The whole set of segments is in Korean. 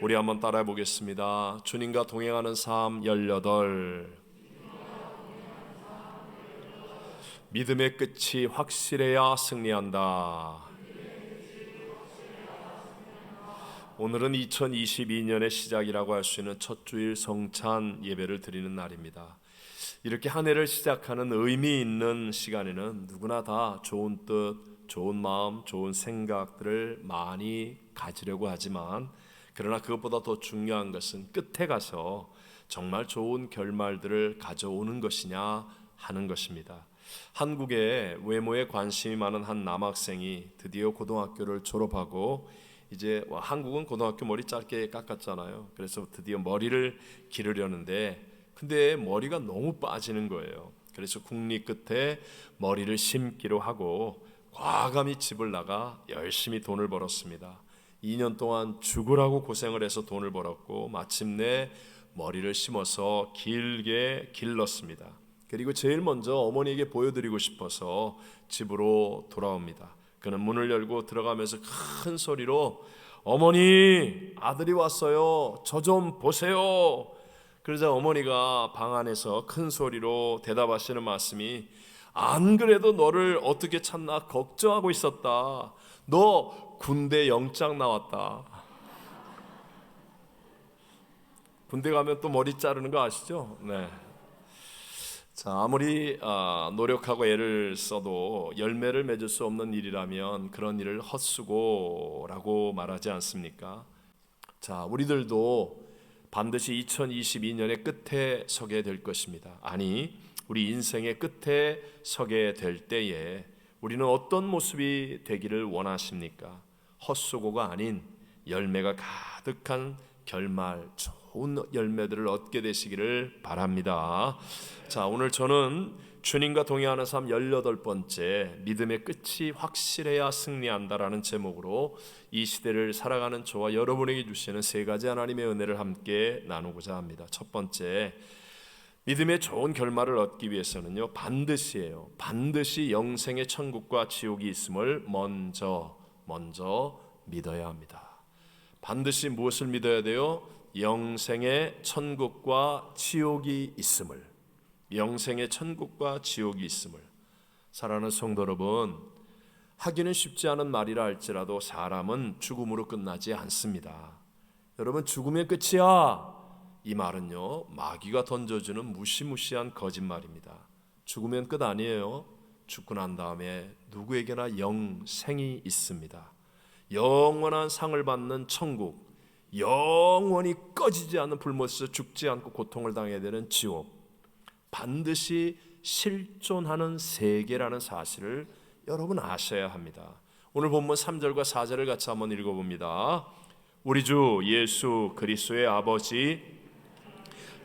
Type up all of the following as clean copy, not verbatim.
우리 한번 따라해 보겠습니다. 주님과 동행하는 삶 18. 믿음의 끝이 확실해야 승리한다. 오늘은 2022년의 시작이라고 할 수 있는 첫 주일 성찬 예배를 드리는 날입니다. 이렇게 한 해를 시작하는 의미 있는 시간에는 누구나 다 좋은 뜻, 좋은 마음, 좋은 생각들을 많이 가지려고 하지만, 그러나 그것보다 더 중요한 것은 끝에 가서 정말 좋은 결말들을 가져오는 것이냐 하는 것입니다. 한국에 외모에 관심이 많은 한 남학생이 드디어 고등학교를 졸업하고, 이제 한국은 고등학교 머리 짧게 깎았잖아요. 그래서 드디어 머리를 기르려는데, 근데 머리가 너무 빠지는 거예요. 그래서 국리 끝에 머리를 심기로 하고 과감히 집을 나가 열심히 돈을 벌었습니다. 2년 동안 죽으라고 고생을 해서 돈을 벌었고, 마침내 머리를 심어서 길게 길렀습니다. 그리고 제일 먼저 어머니에게 보여드리고 싶어서 집으로 돌아옵니다. 그는 문을 열고 들어가면서 큰 소리로 어머니, 아들이 왔어요. 저 좀 보세요. 그러자 어머니가 방 안에서 큰 소리로 대답하시는 말씀이, 안 그래도 너를 어떻게 찾나 걱정하고 있었다. 너 군대 영장 나왔다. 군대 가면 또 머리 자르는 거 아시죠? 네. 자, 아무리 노력하고 애를 써도 열매를 맺을 수 없는 일이라면 그런 일을 헛수고라고 말하지 않습니까? 자, 우리들도 반드시 2022년의 끝에 서게 될 것입니다. 아니, 우리 인생의 끝에 서게 될 때에 우리는 어떤 모습이 되기를 원하십니까? 헛수고가 아닌 열매가 가득한 결말, 좋은 열매들을 얻게 되시기를 바랍니다. 자, 오늘 저는 주님과 동행하는 삶 18번째, 믿음의 끝이 확실해야 승리한다라는 제목으로 이 시대를 살아가는 저와 여러분에게 주시는 세 가지 하나님의 은혜를 함께 나누고자 합니다. 첫 번째, 믿음의 좋은 결말을 얻기 위해서는요, 반드시 영생의 천국과 지옥이 있음을 먼저 믿어야 합니다. 반드시 무엇을 믿어야 돼요? 영생의 천국과 지옥이 있음을. 영생의 천국과 지옥이 있음을. 사랑하는 성도 여러분, 하기는 쉽지 않은 말이라 할지라도 사람은 죽음으로 끝나지 않습니다. 여러분, 죽으면 끝이야, 이 말은요, 마귀가 던져주는 무시무시한 거짓말입니다. 죽으면 끝 아니에요. 죽고 난 다음에 누구에게나 영생이 있습니다. 영원한 상을 받는 천국, 영원히 꺼지지 않는 불못에서 죽지 않고 고통을 당해야 되는 지옥, 반드시 실존하는 세계라는 사실을 여러분 아셔야 합니다. 오늘 본문 3절과 4절을 같이 한번 읽어봅니다. 우리 주 예수 그리스도의 아버지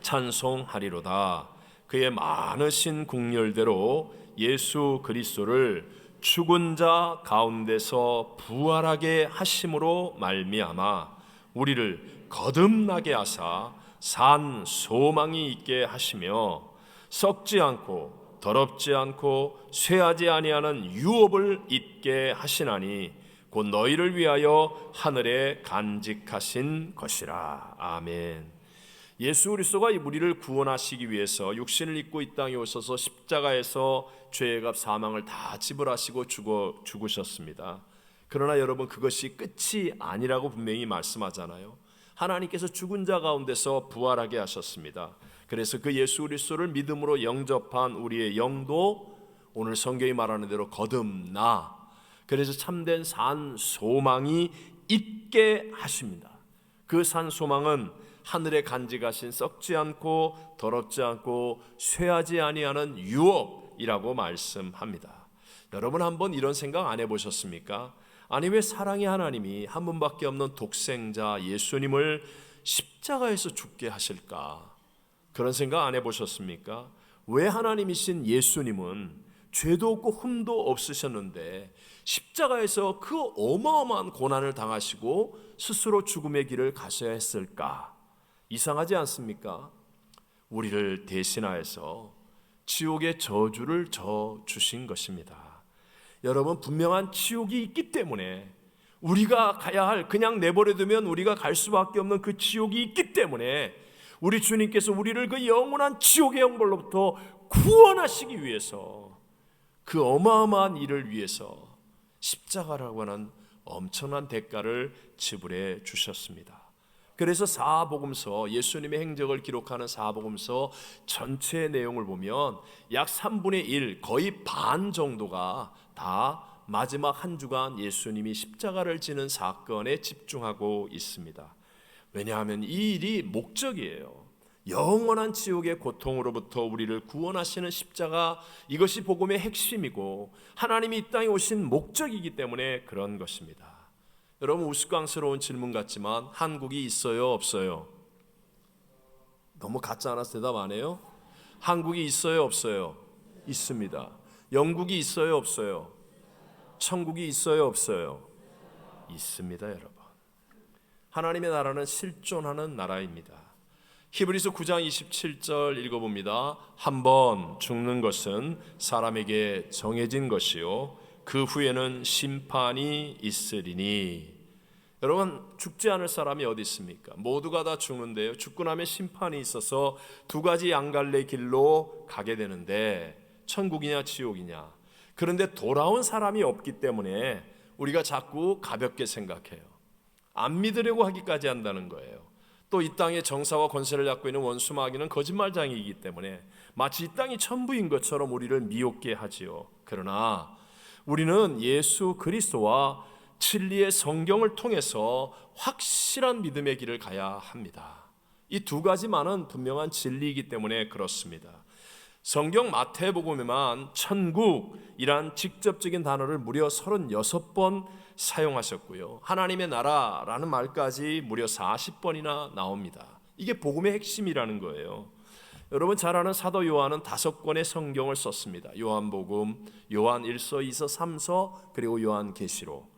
찬송하리로다. 그의 많으신 국률대로 예수 그리스도를 죽은 자 가운데서 부활하게 하심으로 말미암아 우리를 거듭나게 하사 산 소망이 있게 하시며 썩지 않고 더럽지 않고 쇠하지 아니하는 유업을 입게 하시나니 곧 너희를 위하여 하늘에 간직하신 것이라. 아멘. 예수 그리스도가 우리를 구원하시기 위해서 육신을 입고 이 땅에 오셔서 십자가에서 죄의 값 사망을 다 지불하시고 죽으셨습니다. 그러나 여러분, 그것이 끝이 아니라고 분명히 말씀하잖아요. 하나님께서 죽은 자 가운데서 부활하게 하셨습니다. 그래서 그 예수 그리스도를 믿음으로 영접한 우리의 영도 오늘 성경이 말하는 대로 거듭나, 그래서 참된 산 소망이 있게 하십니다. 그 산 소망은 하늘에 간직하신 썩지 않고 더럽지 않고 쇠하지 아니하는 유업이라고 말씀합니다. 여러분, 한번 이런 생각 안 해보셨습니까? 아니, 왜 사랑의 하나님이 한 분밖에 없는 독생자 예수님을 십자가에서 죽게 하실까? 그런 생각 안 해보셨습니까? 왜 하나님이신 예수님은 죄도 없고 흠도 없으셨는데 십자가에서 그 어마어마한 고난을 당하시고 스스로 죽음의 길을 가셔야 했을까? 이상하지 않습니까? 우리를 대신하여서 지옥의 저주를 져 주신 것입니다. 여러분, 분명한 지옥이 있기 때문에 우리가 가야 할, 그냥 내버려두면 우리가 갈 수밖에 없는 그 지옥이 있기 때문에 우리 주님께서 우리를 그 영원한 지옥의 형벌로부터 구원하시기 위해서, 그 어마어마한 일을 위해서 십자가라고 하는 엄청난 대가를 지불해 주셨습니다. 그래서 사복음서, 예수님의 행적을 기록하는 사복음서 전체 내용을 보면 약 3분의 1, 거의 반 정도가 다 마지막 한 주간 예수님이 십자가를 지는 사건에 집중하고 있습니다. 왜냐하면 이 일이 목적이에요. 영원한 지옥의 고통으로부터 우리를 구원하시는 십자가, 이것이 복음의 핵심이고 하나님이 이 땅에 오신 목적이기 때문에 그런 것입니다. 여러분, 우스꽝스러운 질문 같지만 한국이 있어요, 없어요? 너무 같지 않아서 대답 안 해요? 한국이 있어요, 없어요? 있습니다. 영국이 있어요, 없어요? 천국이 있어요, 없어요? 있습니다, 여러분. 하나님의 나라는 실존하는 나라입니다. 히브리서 9장 27절 읽어봅니다. 한번 죽는 것은 사람에게 정해진 것이요 그 후에는 심판이 있으리니. 여러분, 죽지 않을 사람이 어디 있습니까? 모두가 다 죽는데요, 죽고 나면 심판이 있어서 두 가지 양갈래 길로 가게 되는데 천국이냐 지옥이냐. 그런데 돌아온 사람이 없기 때문에 우리가 자꾸 가볍게 생각해요. 안 믿으려고 하기까지 한다는 거예요. 또 이 땅의 정사와 권세를 갖고 있는 원수 마귀는 거짓말장이기 때문에 마치 이 땅이 천부인 것처럼 우리를 미혹게 하지요. 그러나 우리는 예수 그리스도와 진리의 성경을 통해서 확실한 믿음의 길을 가야 합니다. 이 두 가지만은 분명한 진리이기 때문에 그렇습니다. 성경 마태복음에만 천국이란 직접적인 단어를 무려 36번 사용하셨고요, 하나님의 나라라는 말까지 무려 40번이나 나옵니다. 이게 복음의 핵심이라는 거예요. 여러분 잘 아는 사도 요한은 5권의 성경을 썼습니다. 요한복음, 요한 1서, 2서, 3서, 그리고 요한계시록.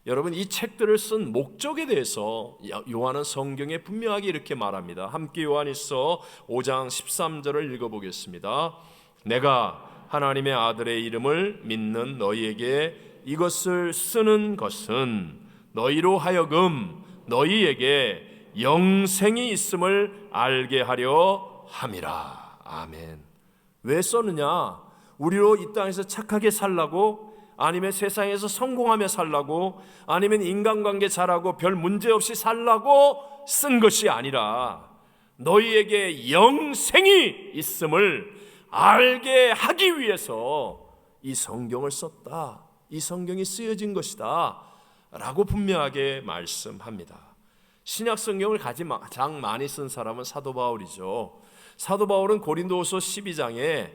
여러분, 이 책들을 쓴 목적에 대해서 요한은 성경에 분명하게 이렇게 말합니다. 함께 요한일서 5장 13절을 읽어보겠습니다. 내가 하나님의 아들의 이름을 믿는 너희에게 이것을 쓰는 것은 너희로 하여금 너희에게 영생이 있음을 알게 하려 함이라. 아멘. 왜 썼느냐? 우리로 이 땅에서 착하게 살라고? 아니면 세상에서 성공하며 살라고? 아니면 인간관계 잘하고 별 문제 없이 살라고 쓴 것이 아니라 너희에게 영생이 있음을 알게 하기 위해서 이 성경을 썼다. 이 성경이 쓰여진 것이다 라고 분명하게 말씀합니다. 신약 성경을 가장 많이 쓴 사람은 사도 바울이죠. 사도 바울은 고린도후서 12장에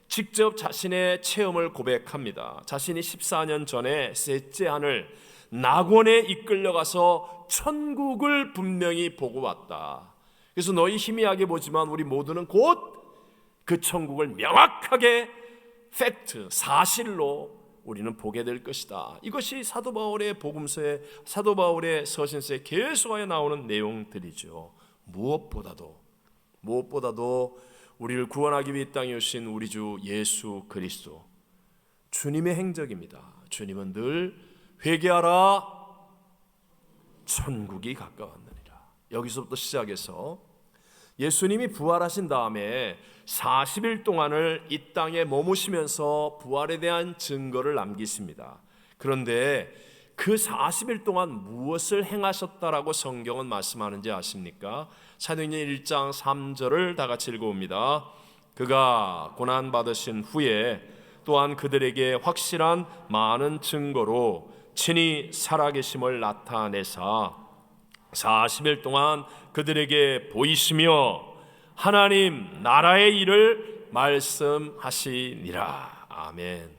직접 자신의 체험을 고백합니다. 자신이 14년 전에 셋째 하늘 낙원에 이끌려가서 천국을 분명히 보고 왔다. 그래서 너희 희미하게 보지만 우리 모두는 곧 그 천국을 명확하게 팩트, 사실로 우리는 보게 될 것이다. 이것이 사도 바울의 복음서에, 사도 바울의 서신서에 계속하여 나오는 내용들이죠. 무엇보다도 우리를 구원하기 위해 이 땅에 오신 우리 주 예수 그리스도, 주님의 행적입니다. 주님은 늘 회개하라, 천국이 가까웠느니라. 여기서부터 시작해서 예수님이 부활하신 다음에 40일 동안을 이 땅에 머무시면서 부활에 대한 증거를 남기십니다. 그런데 그 40일 동안 무엇을 행하셨다라고 성경은 말씀하는지 아십니까? 사도행전 1장 3절을 다 같이 읽어봅니다. 그가 고난받으신 후에 또한 그들에게 확실한 많은 증거로 친히 살아계심을 나타내사 40일 동안 그들에게 보이시며 하나님 나라의 일을 말씀하시니라. 아멘.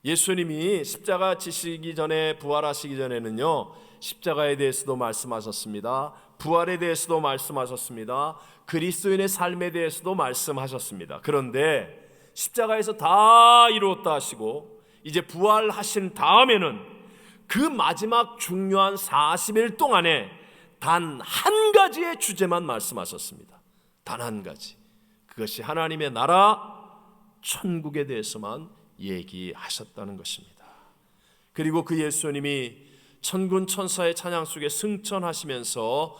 예수님이 십자가 지시기 전에, 부활하시기 전에는요, 십자가에 대해서도 말씀하셨습니다. 부활에 대해서도 말씀하셨습니다. 그리스도인의 삶에 대해서도 말씀하셨습니다. 그런데 십자가에서 다 이루었다 하시고 이제 부활하신 다음에는 그 마지막 중요한 40일 동안에 단 한 가지의 주제만 말씀하셨습니다. 단 한 가지. 그것이 하나님의 나라, 천국에 대해서만 얘기하셨다는 것입니다. 그리고 그 예수님이 천군 천사의 찬양 속에 승천하시면서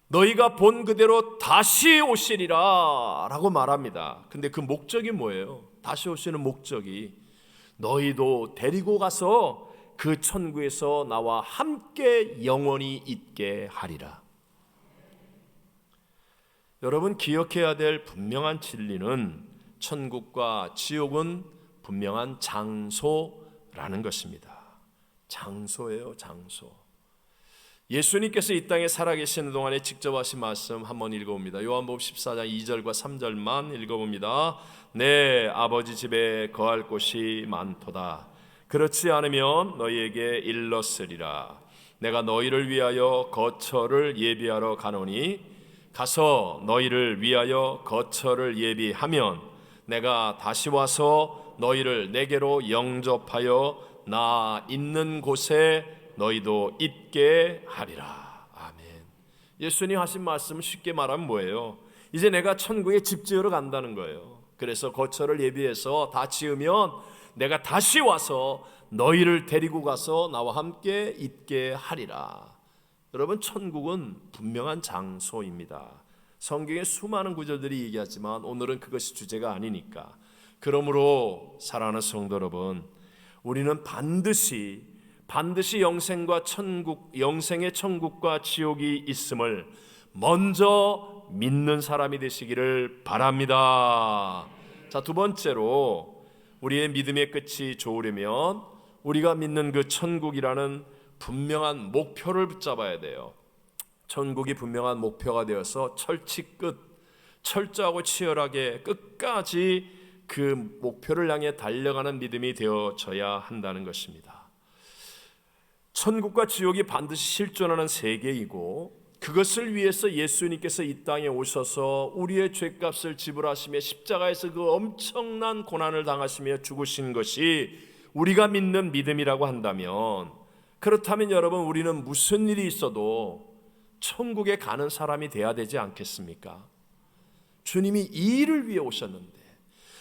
너희가 본 그대로 다시 오시리라 라고 말합니다. 근데 그 목적이 뭐예요? 다시 오시는 목적이 너희도 데리고 가서 그 천국에서 나와 함께 영원히 있게 하리라. 여러분, 기억해야 될 분명한 진리는 천국과 지옥은 분명한 장소라는 것입니다. 장소예요, 장소. 예수님께서 이 땅에 살아계시는 동안에 직접 하신 말씀 한번 읽어봅니다. 요한복음 14장 2절과 3절만 읽어봅니다. 내 아버지 집에 거할 곳이 많도다. 그렇지 않으면 너희에게 일렀으리라. 내가 너희를 위하여 거처를 예비하러 가노니 가서 너희를 위하여 거처를 예비하면 내가 다시 와서 너희를 내게로 영접하여 나 있는 곳에 너희도 있게 하리라. 아멘. 예수님 하신 말씀은 쉽게 말하면 뭐예요? 이제 내가 천국에 집 지으러 간다는 거예요. 그래서 거처를 예비해서 다 지으면 내가 다시 와서 너희를 데리고 가서 나와 함께 있게 하리라. 여러분, 천국은 분명한 장소입니다. 성경에 수많은 구절들이 얘기하지만 오늘은 그것이 주제가 아니니까. 그러므로 사랑하는 성도 여러분, 우리는 반드시 영생과 천국, 영생의 천국과 지옥이 있음을 먼저 믿는 사람이 되시기를 바랍니다. 자, 두 번째로 우리의 믿음의 끝이 좋으려면 우리가 믿는 그 천국이라는 분명한 목표를 붙잡아야 돼요. 천국이 분명한 목표가 되어서 철저하고 치열하게 끝까지 그 목표를 향해 달려가는 믿음이 되어져야 한다는 것입니다. 천국과 지옥이 반드시 실존하는 세계이고 그것을 위해서 예수님께서 이 땅에 오셔서 우리의 죄값을 지불하시며 십자가에서 그 엄청난 고난을 당하시며 죽으신 것이 우리가 믿는 믿음이라고 한다면, 그렇다면 여러분, 우리는 무슨 일이 있어도 천국에 가는 사람이 돼야 되지 않겠습니까? 주님이 이 일을 위해 오셨는데,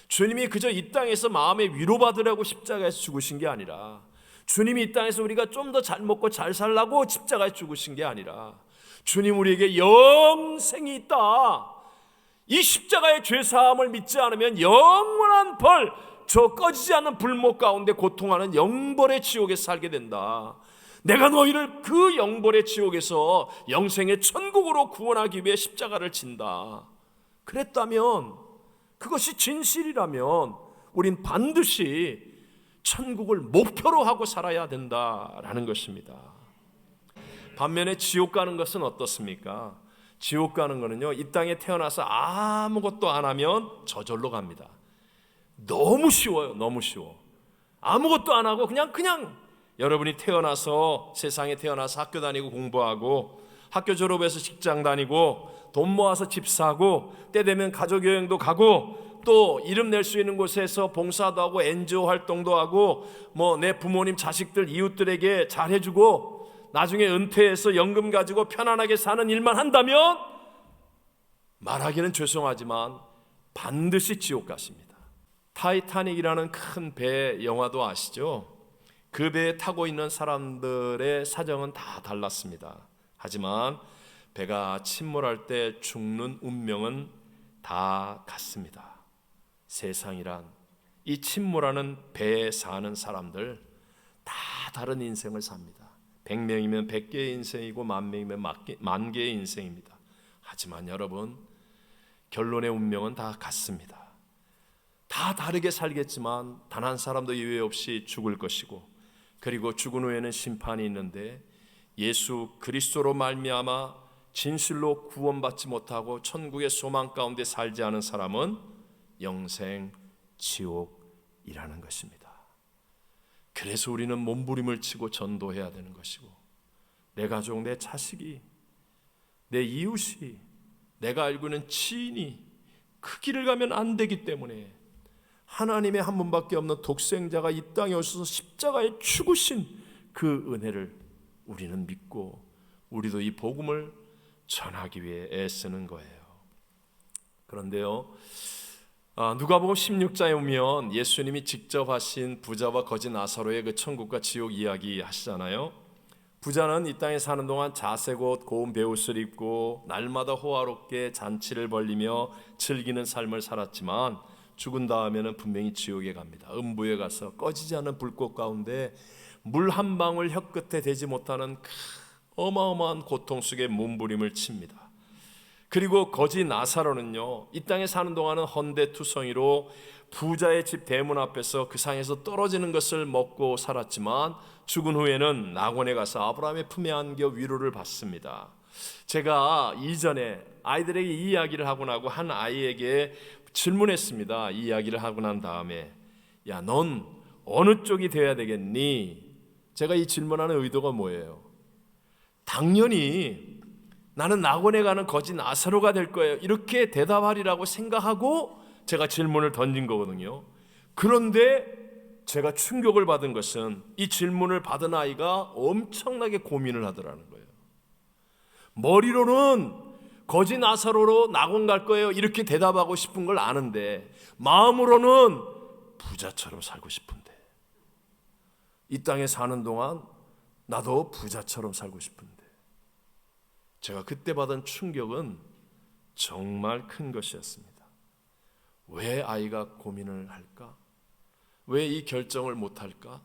주님이 그저 이 땅에서 마음의 위로받으려고 십자가에서 죽으신 게 아니라, 주님이 이 땅에서 우리가 좀 더 잘 먹고 잘 살라고 십자가에 죽으신 게 아니라, 주님 우리에게 영생이 있다, 이 십자가의 죄사함을 믿지 않으면 영원한 벌, 저 꺼지지 않는 불목 가운데 고통하는 영벌의 지옥에 살게 된다, 내가 너희를 그 영벌의 지옥에서 영생의 천국으로 구원하기 위해 십자가를 진다, 그랬다면, 그것이 진실이라면 우린 반드시 천국을 목표로 하고 살아야 된다라는 것입니다. 반면에 지옥 가는 것은 어떻습니까? 지옥 가는 거는요, 이 땅에 태어나서 아무것도 안 하면 저절로 갑니다. 너무 쉬워요. 너무 쉬워. 아무것도 안 하고 그냥 여러분이 태어나서, 세상에 태어나서 학교 다니고 공부하고 학교 졸업해서 직장 다니고 돈 모아서 집 사고 때 되면 가족여행도 가고 또 이름 낼 수 있는 곳에서 봉사도 하고 NGO 활동도 하고 뭐 내 부모님, 자식들, 이웃들에게 잘해주고 나중에 은퇴해서 연금 가지고 편안하게 사는 일만 한다면 말하기는 죄송하지만 반드시 지옥 같습니다. 타이타닉이라는 큰 배 영화도 아시죠? 그 배에 타고 있는 사람들의 사정은 다 달랐습니다. 하지만 배가 침몰할 때 죽는 운명은 다 같습니다. 세상이란, 이 침몰하는 배에 사는 사람들 다 다른 인생을 삽니다. 100명이면 100개의 인생이고 10,000명이면 10,000개의 인생입니다. 하지만 여러분, 결론의 운명은 다 같습니다. 다 다르게 살겠지만 단 한 사람도 예외 없이 죽을 것이고, 그리고 죽은 후에는 심판이 있는데 예수 그리스도로 말미암아 진실로 구원받지 못하고 천국의 소망 가운데 살지 않은 사람은 영생 지옥이라는 것입니다. 그래서 우리는 몸부림을 치고 전도해야 되는 것이고, 내 가족, 내 자식이, 내 이웃이, 내가 알고 있는 지인이 그 길을 가면 안 되기 때문에 하나님의 한 분밖에 없는 독생자가 이 땅에 오셔서 십자가에 죽으신 그 은혜를 우리는 믿고 우리도 이 복음을 전하기 위해 애쓰는 거예요. 그런데요, 누가복음 16장에 오면 예수님이 직접 하신 부자와 거지 나사로의 그 천국과 지옥 이야기 하시잖아요. 부자는 이 땅에 사는 동안 자색 옷, 고운 베옷을 입고 날마다 호화롭게 잔치를 벌리며 즐기는 삶을 살았지만 죽은 다음에는 분명히 지옥에 갑니다. 음부에 가서 꺼지지 않는 불꽃 가운데 물 한 방울 혀끝에 대지 못하는 어마어마한 고통 속에 몸부림을 칩니다. 그리고 거지 나사로는요, 이 땅에 사는 동안은 헌데투성이로 부자의 집 대문 앞에서 그 상에서 떨어지는 것을 먹고 살았지만 죽은 후에는 낙원에 가서 아브라함의 품에 안겨 위로를 받습니다. 제가 이전에 아이들에게 이 이야기를 하고 나고 한 아이에게 질문했습니다. 이 이야기를 하고 난 다음에, 야, 넌 어느 쪽이 돼야 되겠니? 제가 이 질문하는 의도가 뭐예요? 당연히 나는 낙원에 가는 거지 나사로가 될 거예요, 이렇게 대답하리라고 생각하고 제가 질문을 던진 거거든요. 그런데 제가 충격을 받은 것은 이 질문을 받은 아이가 엄청나게 고민을 하더라는 거예요. 머리로는 거지 나사로로 낙원 갈 거예요 이렇게 대답하고 싶은 걸 아는데 마음으로는 부자처럼 살고 싶은데, 이 땅에 사는 동안 나도 부자처럼 살고 싶은데, 제가 그때 받은 충격은 정말 큰 것이었습니다. 왜 아이가 고민을 할까? 왜 이 결정을 못할까?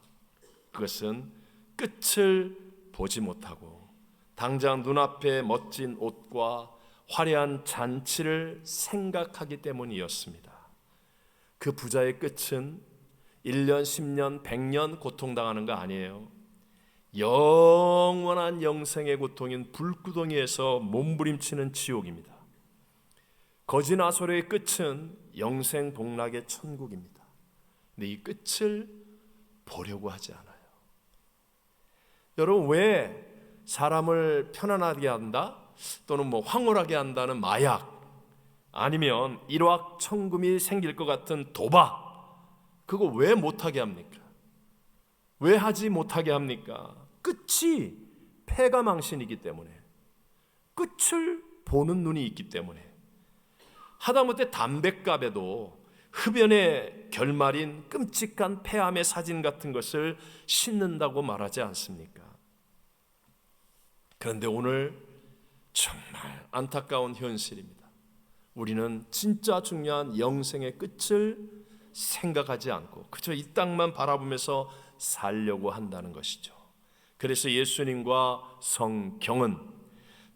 그것은 끝을 보지 못하고 당장 눈앞에 멋진 옷과 화려한 잔치를 생각하기 때문이었습니다. 그 부자의 끝은 1년, 10년, 100년 고통당하는 거 아니에요. 영원한 영생의 고통인 불구덩이에서 몸부림치는 지옥입니다. 거지 나사로의 끝은 영생 복락의 천국입니다. 근데 이 끝을 보려고 하지 않아요. 여러분, 왜 사람을 편안하게 한다? 또는 황홀하게 한다는 마약, 아니면 일확천금이 생길 것 같은 도박, 그거 왜 못하게 합니까? 왜 하지 못하게 합니까? 끝이 패가망신이기 때문에, 끝을 보는 눈이 있기 때문에. 하다못해 담뱃갑에도 흡연의 결말인 끔찍한 폐암의 사진 같은 것을 싣는다고 말하지 않습니까? 그런데 오늘 정말 안타까운 현실입니다. 우리는 진짜 중요한 영생의 끝을 생각하지 않고 그저 이 땅만 바라보면서 살려고 한다는 것이죠. 그래서 예수님과 성경은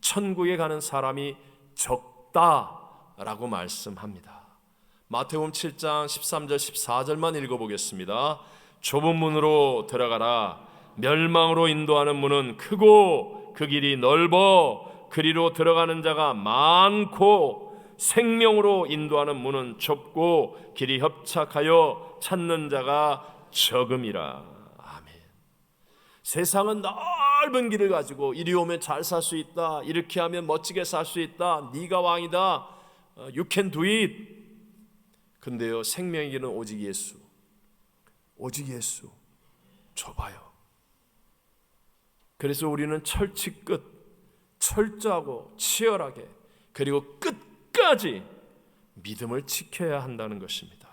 천국에 가는 사람이 적다라고 말씀합니다. 마태복음 7장 13절 14절만 읽어보겠습니다. 좁은 문으로 들어가라. 멸망으로 인도하는 문은 크고 그 길이 넓어 그리로 들어가는 자가 많고 생명으로 인도하는 문은 좁고 길이 협착하여 찾는 자가 적음이라. 아멘. 세상은 넓은 길을 가지고 이리 오면 잘 살 수 있다, 이렇게 하면 멋지게 살 수 있다, 네가 왕이다, You can do it. 근데요, 생명의 길은 오직 예수, 오직 예수. 좁아요. 그래서 우리는 철칙 끝, 철저하고 치열하게, 그리고 끝까지 믿음을 지켜야 한다는 것입니다.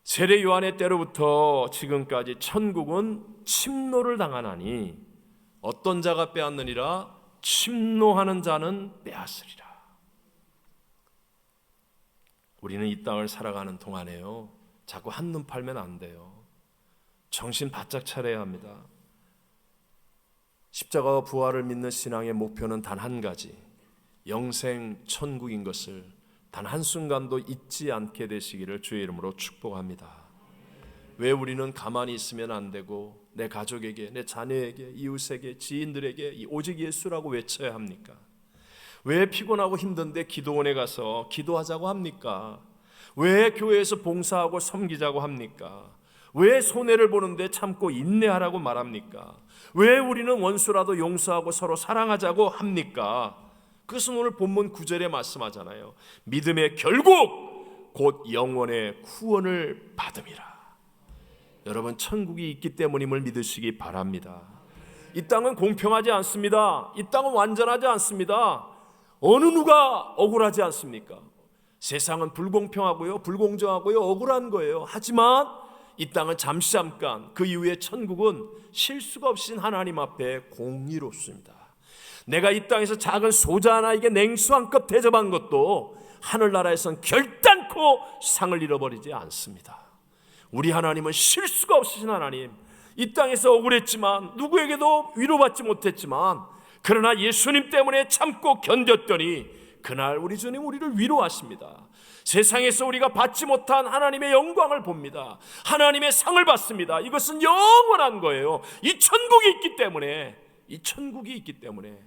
세례 요한의 때로부터 지금까지 천국은 침노를 당하나니 어떤 자가 빼앗느니라? 침노하는 자는 빼앗으리라. 우리는 이 땅을 살아가는 동안에요, 자꾸 한눈 팔면 안 돼요. 정신 바짝 차려야 합니다. 십자가와 부활을 믿는 신앙의 목표는 단 한 가지, 영생 천국인 것을 단 한순간도 잊지 않게 되시기를 주의 이름으로 축복합니다. 왜 우리는 가만히 있으면 안 되고 내 가족에게, 내 자녀에게, 이웃에게, 지인들에게 오직 예수라고 외쳐야 합니까? 왜 피곤하고 힘든데 기도원에 가서 기도하자고 합니까? 왜 교회에서 봉사하고 섬기자고 합니까? 왜 손해를 보는데 참고 인내하라고 말합니까? 왜 우리는 원수라도 용서하고 서로 사랑하자고 합니까? 그것은 오늘 본문 9절에 말씀하잖아요. 믿음의 결국 곧 영원의 구원을 받음이라. 여러분, 천국이 있기 때문임을 믿으시기 바랍니다. 이 땅은 공평하지 않습니다. 이 땅은 완전하지 않습니다. 어느 누가 억울하지 않습니까? 세상은 불공평하고요, 불공정하고요, 억울한 거예요. 하지만 이 땅은 잠깐, 그 이후에 천국은 실수가 없으신 하나님 앞에 공의롭습니다. 내가 이 땅에서 작은 소자 하나에게 냉수 한 컵 대접한 것도 하늘나라에선 결단코 상을 잃어버리지 않습니다. 우리 하나님은 실수가 없으신 하나님, 이 땅에서 억울했지만 누구에게도 위로받지 못했지만 그러나 예수님 때문에 참고 견뎠더니 그날 우리 주님 우리를 위로하십니다. 세상에서 우리가 받지 못한 하나님의 영광을 봅니다. 하나님의 상을 받습니다. 이것은 영원한 거예요. 이 천국이 있기 때문에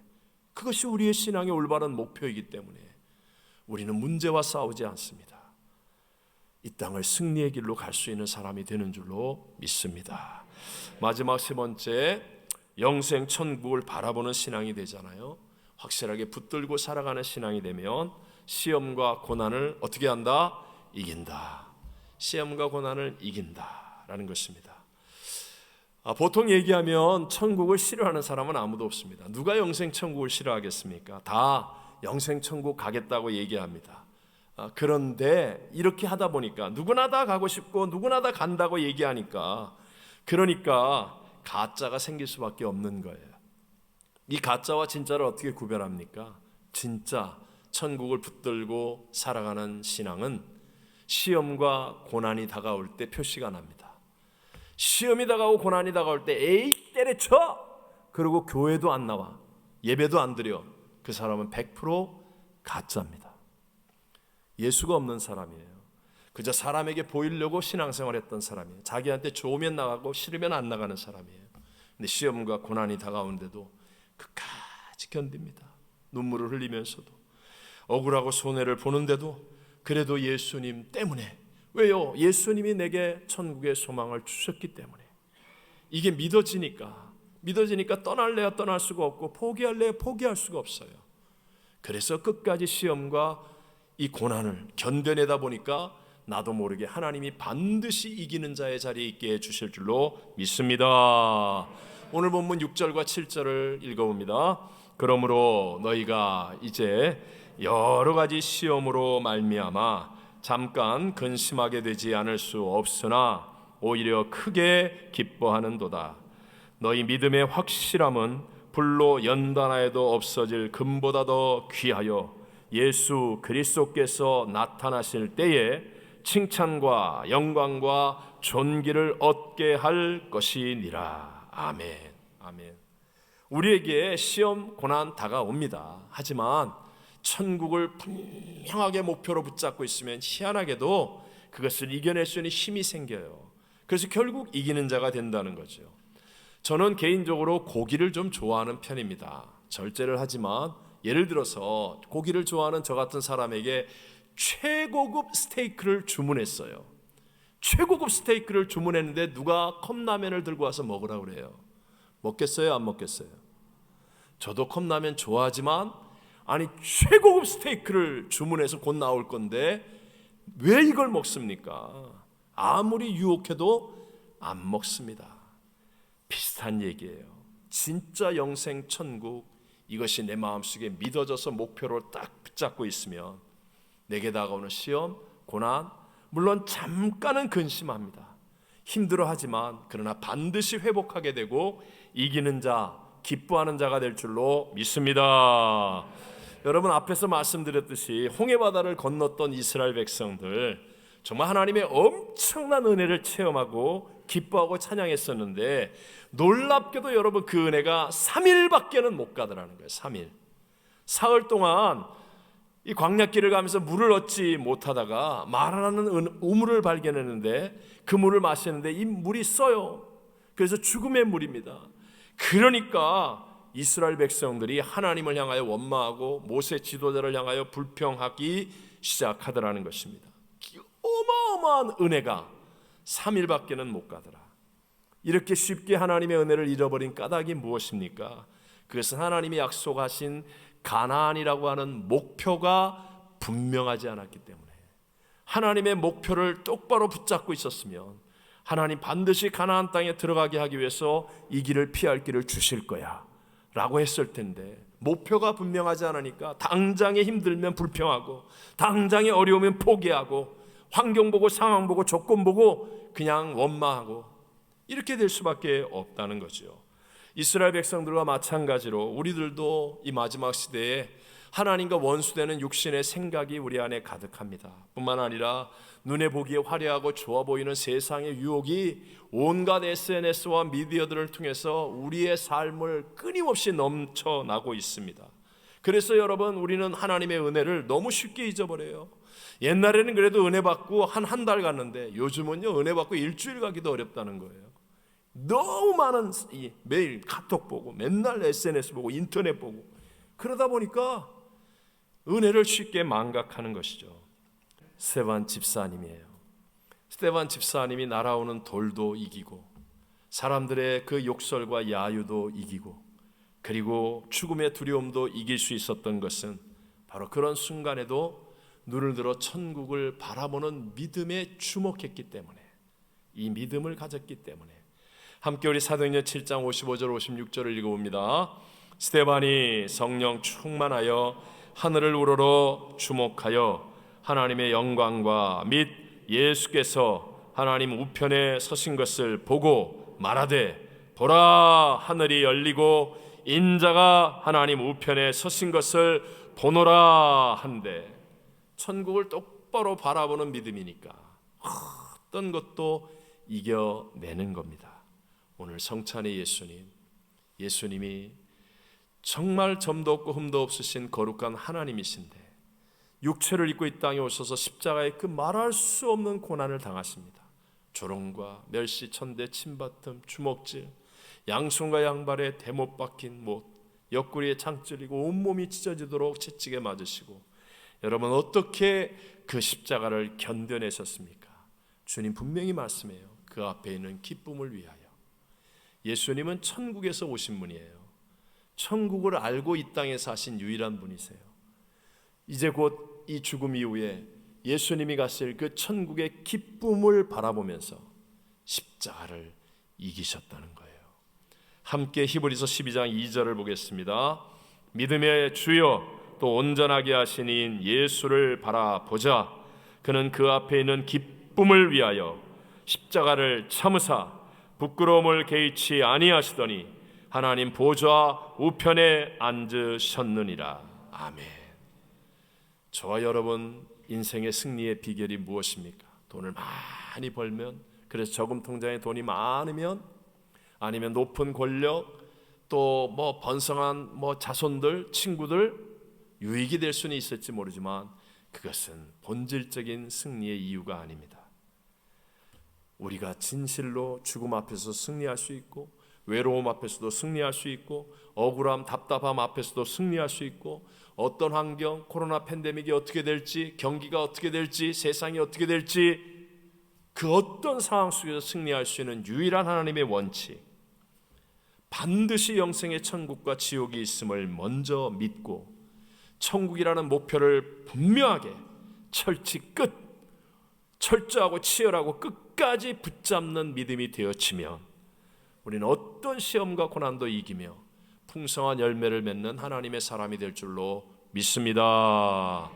그것이 우리의 신앙의 올바른 목표이기 때문에 우리는 문제와 싸우지 않습니다. 이 땅을 승리의 길로 갈 수 있는 사람이 되는 줄로 믿습니다. 마지막 세 번째, 영생 천국을 바라보는 신앙이 되잖아요. 확실하게 붙들고 살아가는 신앙이 되면 시험과 고난을 어떻게 한다? 이긴다. 시험과 고난을 이긴다라는 것입니다. 보통 얘기하면 천국을 싫어하는 사람은 아무도 없습니다. 누가 영생 천국을 싫어하겠습니까? 다 영생 천국 가겠다고 얘기합니다. 그런데 이렇게 하다 보니까 누구나 다 가고 싶고 누구나 다 간다고 얘기하니까 그러니까 가짜가 생길 수밖에 없는 거예요. 이 가짜와 진짜를 어떻게 구별합니까? 진짜 천국을 붙들고 살아가는 신앙은 시험과 고난이 다가올 때 표시가 납니다. 시험이 다가오고 고난이 다가올 때 에이 때려쳐! 그리고 교회도 안 나와, 예배도 안 드려. 그 사람은 100% 가짜입니다. 예수가 없는 사람이에요. 그저 사람에게 보이려고 신앙생활했던 사람이에요. 자기한테 좋으면 나가고 싫으면 안 나가는 사람이에요. 근데 시험과 고난이 다가오는데도 끝까지 견딥니다. 눈물을 흘리면서도 억울하고 손해를 보는데도 그래도 예수님 때문에. 왜요? 예수님이 내게 천국의 소망을 주셨기 때문에. 이게 믿어지니까 떠날래야 떠날 수가 없고 포기할래야 포기할 수가 없어요. 그래서 끝까지 시험과 이 고난을 견뎌내다 보니까 나도 모르게 하나님이 반드시 이기는 자의 자리에 있게 해주실 줄로 믿습니다. 오늘 본문 6절과 7절을 읽어봅니다. 그러므로 너희가 이제 여러 가지 시험으로 말미암아 잠깐 근심하게 되지 않을 수 없으나 오히려 크게 기뻐하는도다. 너희 믿음의 확실함은 불로 연단하여도 없어질 금보다 더 귀하여 예수 그리스도께서 나타나실 때에 칭찬과 영광과 존귀를 얻게 할 것이니라. 아멘. 아멘. 우리에게 시험 고난 다가옵니다. 하지만 천국을 분명하게 목표로 붙잡고 있으면 희한하게도 그것을 이겨낼 수 있는 힘이 생겨요. 그래서 결국 이기는 자가 된다는 거죠. 저는 개인적으로 고기를 좀 좋아하는 편입니다. 절제를 하지만 예를 들어서 고기를 좋아하는 저 같은 사람에게 최고급 스테이크를 주문했어요. 최고급 스테이크를 주문했는데 누가 컵라면을 들고 와서 먹으라고 그래요. 먹겠어요? 안 먹겠어요? 저도 컵라면 좋아하지만 아니 최고급 스테이크를 주문해서 곧 나올 건데 왜 이걸 먹습니까? 아무리 유혹해도 안 먹습니다. 비슷한 얘기예요. 진짜 영생 천국, 이것이 내 마음속에 믿어져서 목표로 딱 붙잡고 있으면 내게 다가오는 시험, 고난, 물론 잠깐은 근심합니다. 힘들어하지만 그러나 반드시 회복하게 되고 이기는 자, 기뻐하는 자가 될 줄로 믿습니다. 여러분, 앞에서 말씀드렸듯이 홍해바다를 건넜던 이스라엘 백성들, 정말 하나님의 엄청난 은혜를 체험하고 기뻐하고 찬양했었는데 놀랍게도 여러분 그 은혜가 3일밖에는 못 가더라는 거예요. 3일. 사흘 동안 이 광야길을 가면서 물을 얻지 못하다가 마라라는 우물을 발견했는데 그 물을 마시는데 이 물이 써요. 그래서 죽음의 물입니다. 그러니까 이스라엘 백성들이 하나님을 향하여 원망하고 모세 지도자를 향하여 불평하기 시작하더라는 것입니다. 어마어마한 은혜가 3일밖에는 못 가더라. 이렇게 쉽게 하나님의 은혜를 잃어버린 까닭이 무엇입니까? 그것은 하나님이 약속하신 가나안이라고 하는 목표가 분명하지 않았기 때문에. 하나님의 목표를 똑바로 붙잡고 있었으면 하나님 반드시 가나안 땅에 들어가게 하기 위해서 이 길을 피할 길을 주실 거야 라고 했을 텐데 목표가 분명하지 않으니까 당장에 힘들면 불평하고 당장에 어려우면 포기하고 환경 보고 상황 보고 조건 보고 그냥 원망하고 이렇게 될 수밖에 없다는 거죠. 이스라엘 백성들과 마찬가지로 우리들도 이 마지막 시대에 하나님과 원수되는 육신의 생각이 우리 안에 가득합니다. 뿐만 아니라 눈에 보기에 화려하고 좋아 보이는 세상의 유혹이 온갖 SNS와 미디어들을 통해서 우리의 삶을 끊임없이 넘쳐나고 있습니다. 그래서 여러분, 우리는 하나님의 은혜를 너무 쉽게 잊어버려요. 옛날에는 그래도 은혜 받고 한 달 갔는데 요즘은요, 은혜 받고 일주일 가기도 어렵다는 거예요. 너무 많은, 매일 카톡 보고 맨날 SNS 보고 인터넷 보고 그러다 보니까 은혜를 쉽게 망각하는 것이죠. 스데반 집사님이에요. 스데반 집사님이 날아오는 돌도 이기고 사람들의 그 욕설과 야유도 이기고 그리고 죽음의 두려움도 이길 수 있었던 것은 바로 그런 순간에도 눈을 들어 천국을 바라보는 믿음에 주목했기 때문에, 이 믿음을 가졌기 때문에. 함께 우리 사도행전 7장 55절 56절을 읽어봅니다. 스데반이 성령 충만하여 하늘을 우러러 주목하여 하나님의 영광과 및 예수께서 하나님 우편에 서신 것을 보고 말하되, 보라, 하늘이 열리고 인자가 하나님 우편에 서신 것을 보노라 한데, 천국을 똑바로 바라보는 믿음이니까 어떤 것도 이겨내는 겁니다. 오늘 성찬의 예수님이 정말 점도 없고 흠도 없으신 거룩한 하나님이신데 육체를 입고 이 땅에 오셔서 십자가에 그 말할 수 없는 고난을 당하십니다. 조롱과 멸시, 천대, 침받음, 주먹질, 양손과 양발에 대못 박힌 못, 옆구리에 창 찔리고 온몸이 찢어지도록 채찍에 맞으시고, 여러분 어떻게 그 십자가를 견뎌내셨습니까? 주님 분명히 말씀해요. 그 앞에 있는 기쁨을 위하여. 예수님은 천국에서 오신 분이에요. 천국을 알고 이 땅에 사신 유일한 분이세요. 이제 곧 이 죽음 이후에 예수님이 가실 그 천국의 기쁨을 바라보면서 십자가를 이기셨다는 거예요. 함께 히브리서 12장 2절을 보겠습니다. 믿음의 주여 또 온전하게 하신 이인 예수를 바라보자. 그는 그 앞에 있는 기쁨을 위하여 십자가를 참으사 부끄러움을 개의치 아니하시더니 하나님 보좌 우편에 앉으셨느니라. 아멘. 저와 여러분 인생의 승리의 비결이 무엇입니까? 돈을 많이 벌면, 그래서 저금 통장에 돈이 많으면, 아니면 높은 권력, 또 뭐 번성한 자손들, 친구들, 유익이 될 수는 있을지 모르지만 그것은 본질적인 승리의 이유가 아닙니다. 우리가 진실로 죽음 앞에서 승리할 수 있고, 외로움 앞에서도 승리할 수 있고, 억울함, 답답함 앞에서도 승리할 수 있고, 어떤 환경, 코로나 팬데믹이 어떻게 될지, 경기가 어떻게 될지, 세상이 어떻게 될지, 그 어떤 상황 속에서 승리할 수 있는 유일한 하나님의 원칙, 반드시 영생의 천국과 지옥이 있음을 먼저 믿고 천국이라는 목표를 분명하게 철저하고 치열하고 끝까지 붙잡는 믿음이 되어지면 우리는 어떤 시험과 고난도 이기며 풍성한 열매를 맺는 하나님의 사람이 될 줄로 믿습니다.